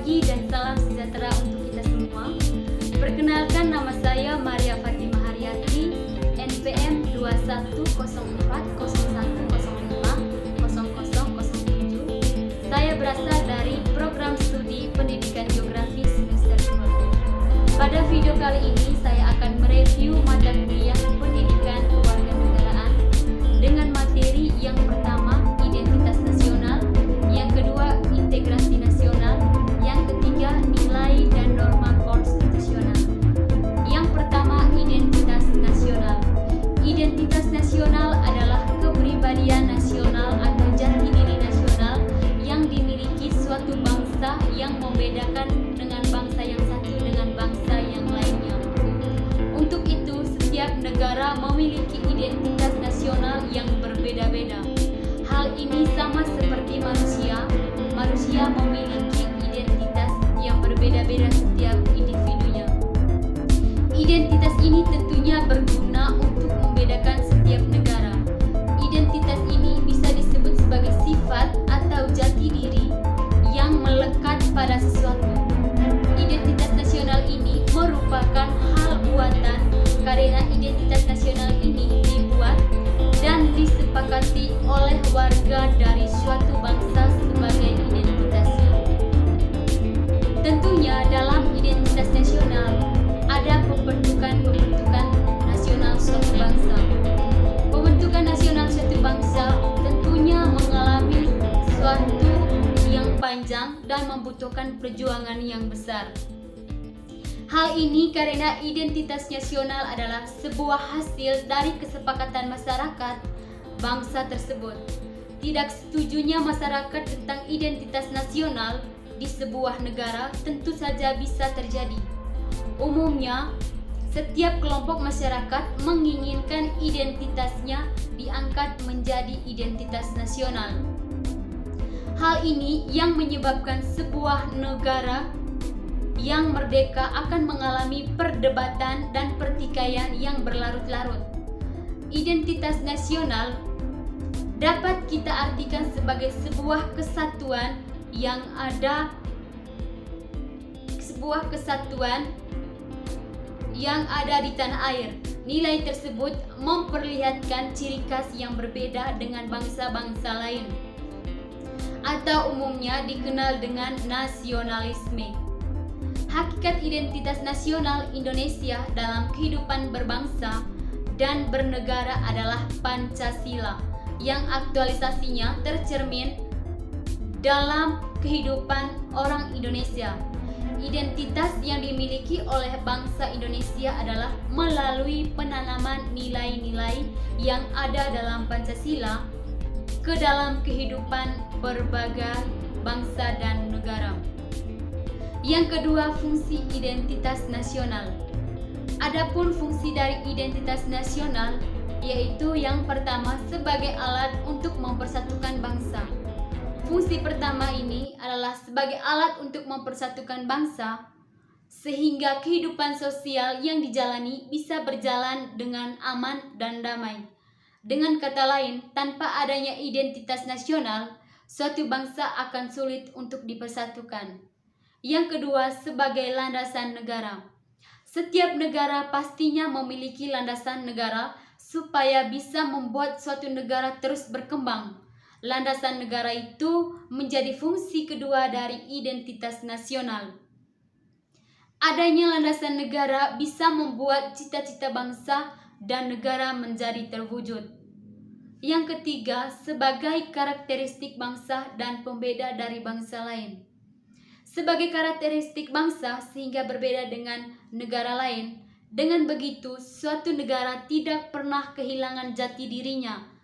pagi dan salam sejahtera untuk kita semua. Perkenalkan, nama saya Maria Fatimah Haryati, NPM 210401050007. Saya berasal dari program studi Pendidikan Geografi semester 2. Pada video kali ini saya akan mereview mata kuliah Pendidikan Kewarganegaraan dengan materi yang pertama identitas nasional, yang kedua integrasi nasional, yang ketiga nilai dan norma konstitusional. Yang pertama, identitas nasional. Identitas nasional adalah kepribadian nasional atau jati diri nasional yang dimiliki suatu bangsa yang membedakan dengan bangsa yang satu dengan bangsa yang lainnya. Untuk itu, setiap negara memiliki identitas nasional yang berbeda-beda. Hal ini sama seperti manusia. Manusia memiliki identitas yang berbeda-beda setiap individunya. Identitas ini tentunya berguna untuk membedakan setiap negara. Identitas ini bisa disebut sebagai sifat atau jati diri yang melekat pada sesuatu. Identitas nasional ini merupakan hal buatan karena identitas nasional ini dibuat dan disepakati oleh warga dari suatu bangsa sebagai identitasnya. Tentunya dalam identitas nasional ada pembentukan nasional suatu bangsa. Pembentukan nasional suatu bangsa tentunya mengalami suatu yang panjang dan membutuhkan perjuangan yang besar. Hal ini karena identitas nasional adalah sebuah hasil dari kesepakatan masyarakat bangsa tersebut. Tidak setujunya masyarakat tentang identitas nasional di sebuah negara tentu saja bisa terjadi. Umumnya, setiap kelompok masyarakat menginginkan identitasnya diangkat menjadi identitas nasional. Hal ini yang menyebabkan sebuah negara yang merdeka akan mengalami perdebatan dan pertikaian yang berlarut-larut. Identitas nasional dapat kita artikan sebagai sebuah kesatuan yang ada di tanah air. Nilai tersebut memperlihatkan ciri khas yang berbeda dengan bangsa-bangsa lain, atau umumnya dikenal dengan nasionalisme. Hakikat identitas nasional Indonesia dalam kehidupan berbangsa dan bernegara adalah Pancasila, yang aktualisasinya tercermin dalam kehidupan orang Indonesia. Identitas yang dimiliki oleh bangsa Indonesia adalah melalui penanaman nilai-nilai yang ada dalam Pancasila ke dalam kehidupan berbagai bangsa dan negara. Yang kedua, fungsi identitas nasional. Adapun fungsi dari identitas nasional yaitu yang pertama sebagai alat untuk mempersatukan bangsa. Fungsi pertama ini adalah sebagai alat untuk mempersatukan bangsa sehingga kehidupan sosial yang dijalani bisa berjalan dengan aman dan damai. Dengan kata lain, tanpa adanya identitas nasional, suatu bangsa akan sulit untuk dipersatukan. Yang kedua, sebagai landasan negara. Setiap negara pastinya memiliki landasan negara supaya bisa membuat suatu negara terus berkembang. Landasan negara itu menjadi fungsi kedua dari identitas nasional. Adanya landasan negara bisa membuat cita-cita bangsa dan negara menjadi terwujud. Yang ketiga, sebagai karakteristik bangsa dan pembeda dari bangsa lain. Sebagai karakteristik bangsa sehingga berbeda dengan negara lain. Dengan begitu, suatu negara tidak pernah kehilangan jati dirinya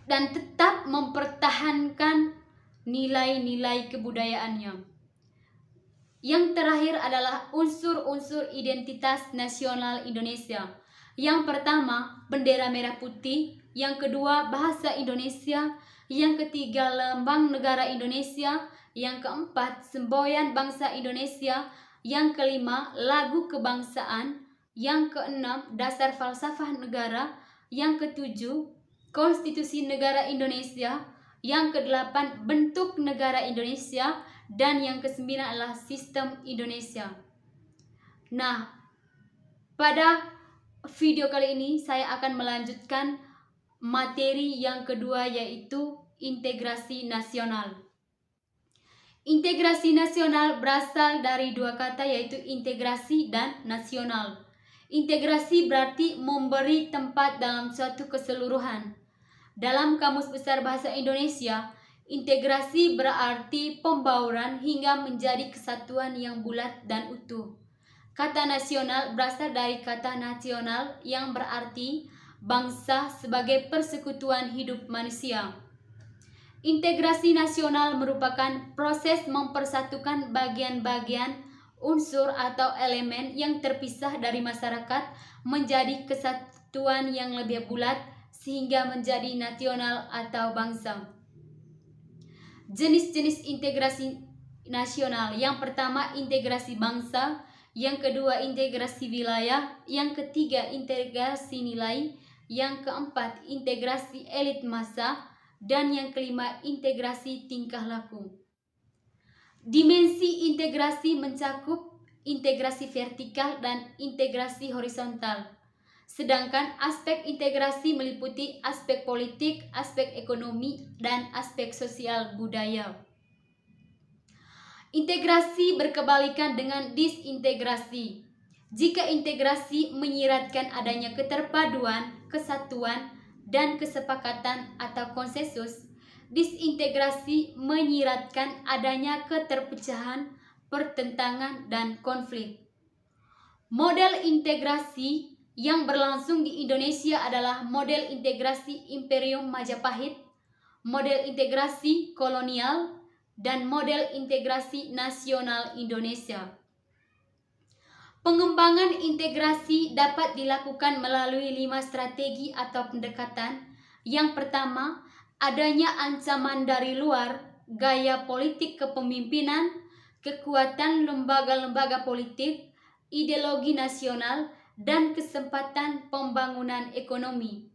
dan tetap mempertahankan nilai-nilai kebudayaannya. Yang terakhir adalah unsur-unsur identitas nasional Indonesia. Yang pertama, bendera merah putih. Yang kedua, bahasa Indonesia. Yang ketiga, lambang negara Indonesia. Yang keempat, semboyan bangsa Indonesia. Yang kelima, lagu kebangsaan. Yang keenam, dasar falsafah negara. Yang ketujuh, konstitusi negara Indonesia. yang ke-8 bentuk negara Indonesia, dan yang ke-9 adalah sistem Indonesia. Nah, pada video kali ini saya akan melanjutkan materi yang kedua, yaitu integrasi nasional. Integrasi nasional berasal dari dua kata, yaitu integrasi dan nasional. Integrasi berarti memberi tempat dalam suatu keseluruhan. Dalam Kamus Besar Bahasa Indonesia, integrasi berarti pembauran hingga menjadi kesatuan yang bulat dan utuh. Kata nasional berasal dari kata nasional yang berarti bangsa sebagai persekutuan hidup manusia. Integrasi nasional merupakan proses mempersatukan bagian-bagian unsur atau elemen yang terpisah dari masyarakat menjadi kesatuan yang lebih bulat sehingga menjadi nasional atau bangsa. Jenis-jenis integrasi nasional: yang pertama integrasi bangsa, yang kedua integrasi wilayah, yang ketiga integrasi nilai, yang keempat integrasi elit massa, dan yang kelima integrasi tingkah laku. Dimensi integrasi mencakup integrasi vertikal dan integrasi horizontal. Sedangkan aspek integrasi meliputi aspek politik, aspek ekonomi, dan aspek sosial budaya. Integrasi berkebalikan dengan disintegrasi. Jika integrasi menyiratkan adanya keterpaduan, kesatuan, dan kesepakatan atau konsensus, disintegrasi menyiratkan adanya keterpecahan, pertentangan, dan konflik. Model integrasi yang berlangsung di Indonesia adalah model integrasi Imperium Majapahit, model integrasi kolonial, dan model integrasi nasional Indonesia. Pengembangan integrasi dapat dilakukan melalui 5 strategi atau pendekatan. Yang pertama, adanya ancaman dari luar, gaya politik kepemimpinan, kekuatan lembaga-lembaga politik, ideologi nasional, dan kesempatan pembangunan ekonomi.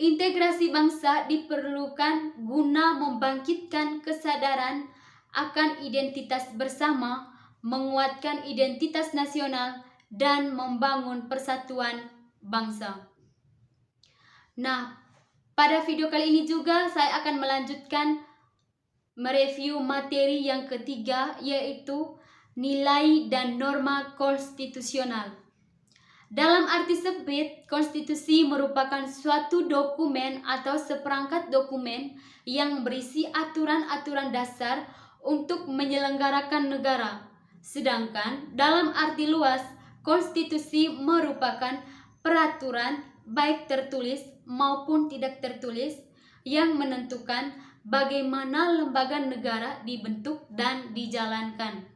Integrasi bangsa diperlukan guna membangkitkan kesadaran akan identitas bersama, menguatkan identitas nasional, dan membangun persatuan bangsa. Nah, pada video kali ini juga saya akan melanjutkan mereview materi yang ketiga, yaitu nilai dan norma konstitusional. Dalam arti sempit, konstitusi merupakan suatu dokumen atau seperangkat dokumen yang berisi aturan-aturan dasar untuk menyelenggarakan negara. Sedangkan dalam arti luas, konstitusi merupakan peraturan baik tertulis maupun tidak tertulis yang menentukan bagaimana lembaga negara dibentuk dan dijalankan.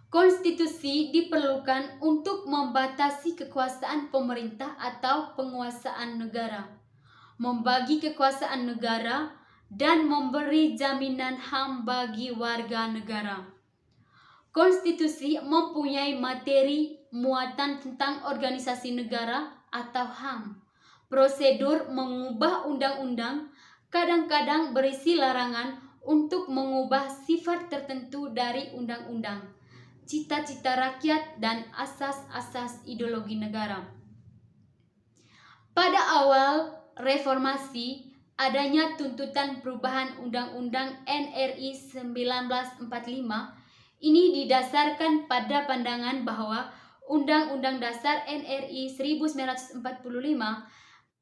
Konstitusi diperlukan untuk membatasi kekuasaan pemerintah atau penguasaan negara, membagi kekuasaan negara, dan memberi jaminan HAM bagi warga negara. Konstitusi mempunyai materi muatan tentang organisasi negara atau HAM. Prosedur mengubah undang-undang kadang-kadang berisi larangan untuk mengubah sifat tertentu dari undang-undang, cita-cita rakyat, dan asas-asas ideologi negara. Pada awal reformasi, adanya tuntutan perubahan Undang-Undang NRI 1945. Ini didasarkan pada pandangan bahwa Undang-Undang Dasar NRI 1945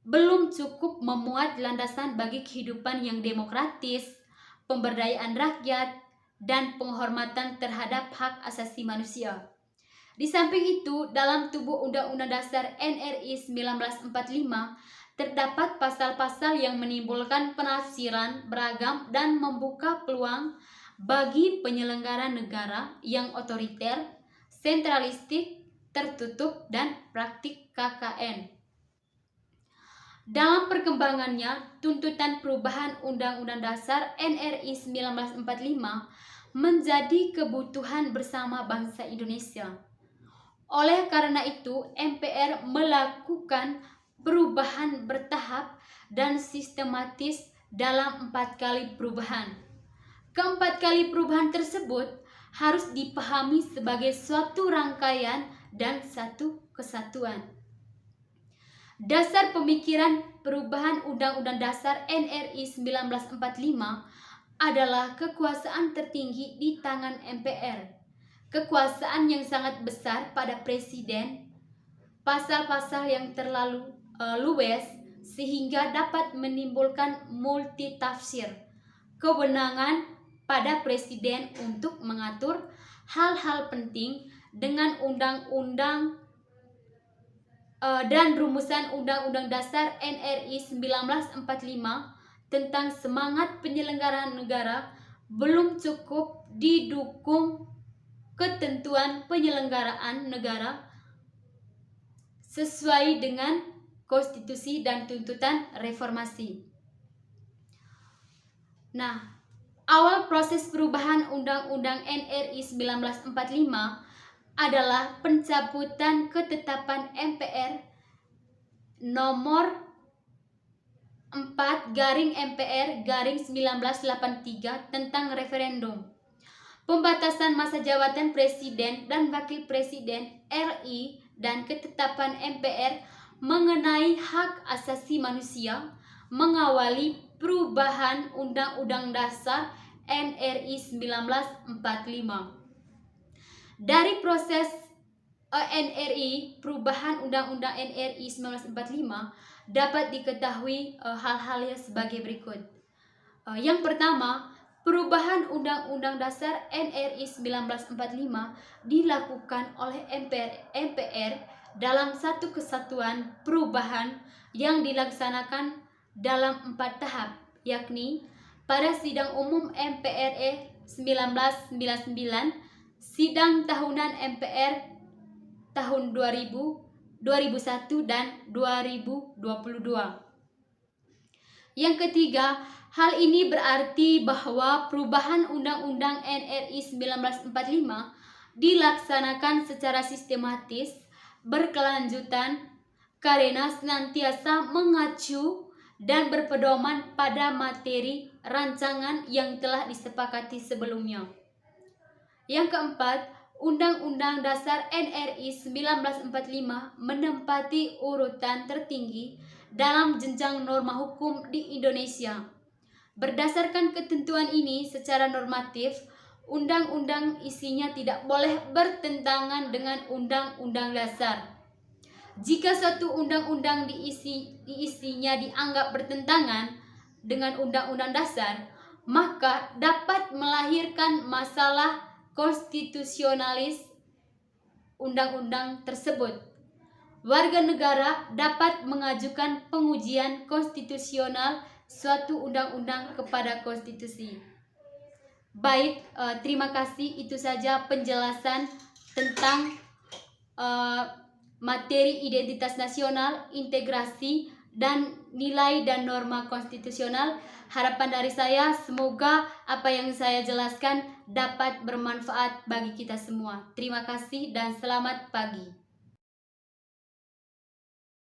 belum cukup memuat landasan bagi kehidupan yang demokratis, pemberdayaan rakyat, dan penghormatan terhadap hak asasi manusia. Di samping itu, dalam tubuh Undang-Undang Dasar NRI 1945 terdapat pasal-pasal yang menimbulkan penafsiran beragam dan membuka peluang bagi penyelenggara negara yang otoriter, sentralistik, tertutup, dan praktik KKN. Dalam perkembangannya, tuntutan perubahan Undang-Undang Dasar NRI 1945 menjadi kebutuhan bersama bangsa Indonesia. Oleh karena itu, MPR melakukan perubahan bertahap dan sistematis dalam 4 kali perubahan. Keempat kali perubahan tersebut harus dipahami sebagai suatu rangkaian dan satu kesatuan. Dasar pemikiran perubahan Undang-Undang Dasar NRI 1945 adalah kekuasaan tertinggi di tangan MPR. Kekuasaan yang sangat besar pada presiden, pasal-pasal yang terlalu luas sehingga dapat menimbulkan multitafsir, kewenangan pada presiden untuk mengatur hal-hal penting dengan undang-undang dan rumusan Undang-Undang Dasar NRI 1945 tentang semangat penyelenggaraan negara belum cukup didukung ketentuan penyelenggaraan negara sesuai dengan konstitusi dan tuntutan reformasi. Nah, awal proses perubahan Undang-Undang NRI 1945 adalah pencabutan ketetapan MPR nomor 4/MPR/1983 tentang referendum, pembatasan masa jabatan presiden dan wakil presiden RI, dan ketetapan MPR mengenai hak asasi manusia mengawali perubahan Undang-Undang Dasar NRI 1945. Dari proses perubahan Undang-Undang NRI 1945 dapat diketahui hal-hal yang sebagai berikut. Yang pertama, perubahan Undang-Undang Dasar NRI 1945 dilakukan oleh MPR dalam satu kesatuan perubahan yang dilaksanakan dalam 4 tahap, yakni pada Sidang Umum MPR 1999, Sidang Tahunan MPR tahun 2000, 2001, dan 2022. Yang ketiga, hal ini berarti bahwa perubahan Undang-Undang NRI 1945 dilaksanakan secara sistematis, berkelanjutan, karena senantiasa mengacu dan berpedoman pada materi rancangan yang telah disepakati sebelumnya. Yang keempat, Undang-Undang Dasar NRI 1945 menempati urutan tertinggi dalam jenjang norma hukum di Indonesia. Berdasarkan ketentuan ini, secara normatif, undang-undang isinya tidak boleh bertentangan dengan Undang-Undang Dasar. Jika suatu undang-undang diisinya dianggap bertentangan dengan Undang-Undang Dasar, maka dapat melahirkan masalah konstitusionalis undang-undang tersebut. Warga negara dapat mengajukan pengujian konstitusional suatu undang-undang kepada konstitusi. Baik, terima kasih. Itu saja penjelasan tentang materi identitas nasional, integrasi, dan nilai dan norma konstitusional. Harapan dari saya, semoga apa yang saya jelaskan dapat bermanfaat bagi kita semua. Terima kasih dan selamat pagi.